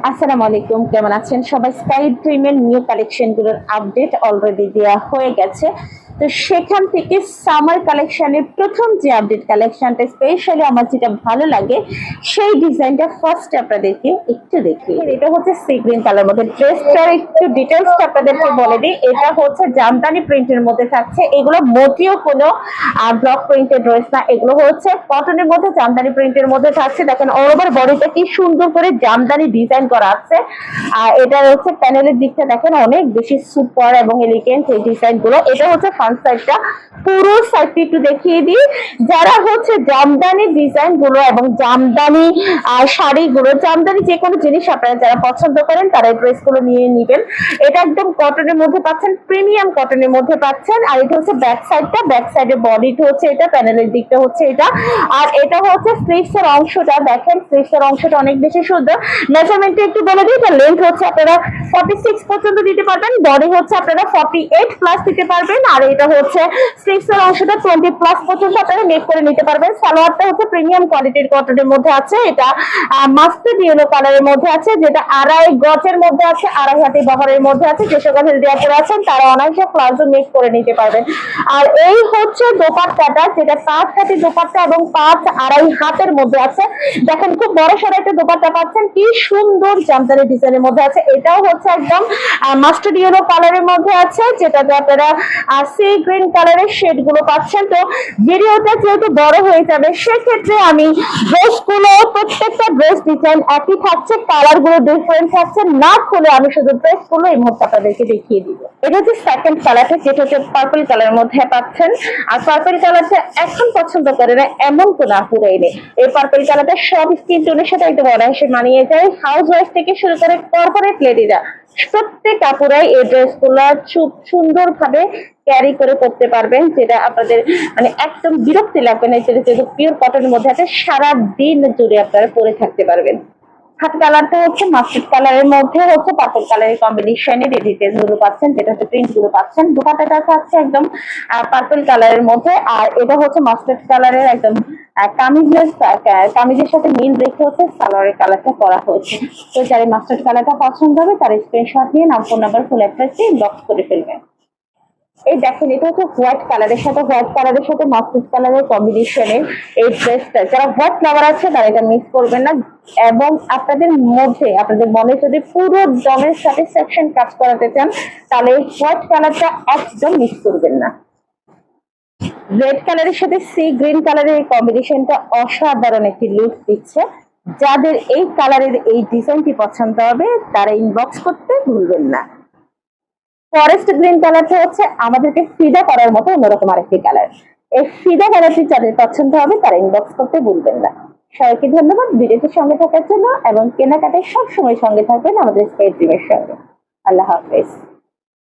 আসসালামু আলাইকুম, কেমন আছেন সবাই? স্কাই ড্রিমের নিউ কালেকশনগুলোর আপডেট অলরেডি দেওয়া হয়ে গেছে। তো সেখান থেকে সামার কালেকশনের প্রথম যে আপডেট কালেকশনটা স্পেশালি আমার যেটা ভালো লাগে সেই ডিজাইনটা ফার্স্ট আপনাদেরকে একটু দেখি। এটা হচ্ছে সি গ্রিন কালার মধ্যে, ড্রেসটার একটু ডিটেলসটা আপনাদেরকে বলে দিই। এটা হচ্ছে জামদানি প্রিন্টের মধ্যে থাকছে। এগুলো মোটেও কোনো ব্লক প্রিন্টের ড্রেস না, এগুলো হচ্ছে কটনের মধ্যে জামদানি প্রিন্টের মধ্যে থাকছে। দেখেন অল ওভার বডিটা কি সুন্দর করে জামদানি ডিজাইন করা আছে। আর এটা হচ্ছে প্যানেলের দিকটা দেখেন অনেক বেশি সুপার এবং এলিগেন্ট এই ডিজাইন গুলো। এটা হচ্ছে ফ্রন্ট সাইডটা, পুরো সাইডটা একটু দেখিয়ে দিই। যারা হচ্ছে জামদানি ডিজাইন গুলো এবং জামদানি শাড়িগুলো, জামদানি যে কোনো জিনিস আপনারা যারা পছন্দ করেন তারা এই ড্রেস গুলো নিয়ে নিবেন। এটা একদম কটনের মধ্যে পাচ্ছেন, প্রিমিয়াম কটনের মধ্যে পাচ্ছেন। আর এটা হচ্ছে ব্যাক সাইডটা, ব্যাক সাইডের বডিটা হচ্ছে এটা, প্যানেলের দিকটা হচ্ছে এটা। আর এটা হচ্ছে স্লিভস এর অংশটা, দেখেন স্লিভস এর অংশটা অনেক বেশি সুন্দর। মেজারমেন্টটা একটু বলে দিই, এটা লেন্থ হচ্ছে আপনারা 46 পর্যন্ত দিতে পারবেন, বডি হচ্ছে আপনারা 48 প্লাস দিতে পারবেন। আর এটা হচ্ছে স্লিভস এর অংশটা 20 প্লাস পর্যন্ত আপনারা মেক করে নিতে পারবেন। সালোয়ারটা হচ্ছে প্রিমিয়াম কোয়ালিটির কটনের মধ্যে আছে। এটা মাস্টার্ড ইয়েলো কালারের মধ্যে আছে, যেটা আড়াই গজের মধ্যে আছে, আড়াই হাতে বহরের মধ্যে আছে। যে সকল হেলদিয়াতে আছেন তারা অনায়াসে প্লাজো মেক করে নিতে পারবেন। আর এই হচ্ছে দোপাট্টাটা, যেটা 5 হাতে দোপাট্টা এবং 5 আড়াই হাতের মধ্যে আছে। দেখেন খুব বড় সড়ো একটা দোপাট্টা পাচ্ছেন, কি সুন্দর জামদানি ডিজাইনের মধ্যে আছে। এটাও হচ্ছে একদম মাস্টার্ড ইয়েলো কালারের মধ্যে আছে, যেটাতে আপনারা সি গ্রিন কালারের শেড গুলো পাচ্ছেন। তো ভিডিওটা যেহেতু বড় হয়ে যাবে সেক্ষেত্রে আমি ড্রেসগুলো, প্রত্যেকটা ড্রেস ডিজাইন একই থাকছে, কালার গুলো ডিফারেন্ট থাকছে না, খুলে আমি শুধু ড্রেস গুলো এই মুহূর্তে আপনাদেরকে দেখিয়ে দিব। এটা হচ্ছে সেকেন্ড কালারটা, যেটা হচ্ছে পার্পল কালারের মধ্যে পাচ্ছেন। আর পার্পল কালারটা এখন পছন্দ করে না এমন কোনো আপুরাই নেই। এই পার্পল কালারটা সব স্কিন টোনের সাথে একদম অনায়াসে মানিয়ে যায়। হাউস ওয়াইফ থেকে শুরু করে কর্পোরেট লেডিরা প্রত্যেক আপুরাই এই ড্রেসগুলো খুব সুন্দরভাবে ক্যারি করে পড়তে পারবেন, যেটা আপনাদের মানে একদম বিরক্তি লাগবে না। যেহেতু পিওর কটনের মধ্যে আছে, সারা দিন জুড়ে আপনারা পরে থাকতে পারবেন। হাত কালারটা হচ্ছে মাস্টার্ড কালারের মধ্যে হচ্ছে পার্পল কালারের কম্বিনেশনের এই ডিটেইলস গুলো পাচ্ছেন, যেটা হচ্ছে প্রিন্ট গুলো পাচ্ছেন। দুপাট্টাটা আছে একদম পার্পল কালারের মধ্যে। আর এটা হচ্ছে মাস্টার্ড কালারের একদম কামিজের সাথে মিল রেখে হচ্ছে সালোয়ারের কালারটা করা হয়েছে। তো যারা মাস্টার্ড কালারটা পছন্দ হবে তার স্ক্রিনশট নিয়ে নাম, ফোন নাম্বার, ফুল অ্যাড্রেস দিয়ে ইনবক্স করে ফেলবেন। এই দেখেন এটা হচ্ছে হোয়াইট কালারের সাথে মাস্টার্ড কালারের কম্বিনেশনের এই ড্রেসটা। যারা হোয়াইট লাভার আছে তারা এটা মিস করবেন না। এবং আপনাদের মধ্যে, আপনাদের মনে যদি পুরো দমের স্যাটিসফ্যাকশন কাজ করাতে চান তাহলে এই হোয়াইট কালারটা একদম মিস করবেন না। রেড কালারের সাথে সি গ্রিন কালারের এই কম্বিনেশনটা অসাধারণ একটি লুক দিচ্ছে। যাদের এই কালারের এই ডিজাইনটি পছন্দ হবে তারা ইনবক্স করতে ভুলবেন না। ফরেস্ট গ্রিন কালারটা হচ্ছে আমাদেরকে ফিদা করার মতো অন্যরকম আরেকটি কালার। এই ফিদা কালারটি যাদের পছন্দ হবে তারা ইনবক্স করতে ভুলবেন না। সবাইকে ধন্যবাদ ভিডিওটির সঙ্গে থাকার জন্য, এবং কেনাকাটায় সবসময় সঙ্গে থাকবেন আমাদের স্কাই ড্রিমের সঙ্গে। আল্লাহ হাফেজ।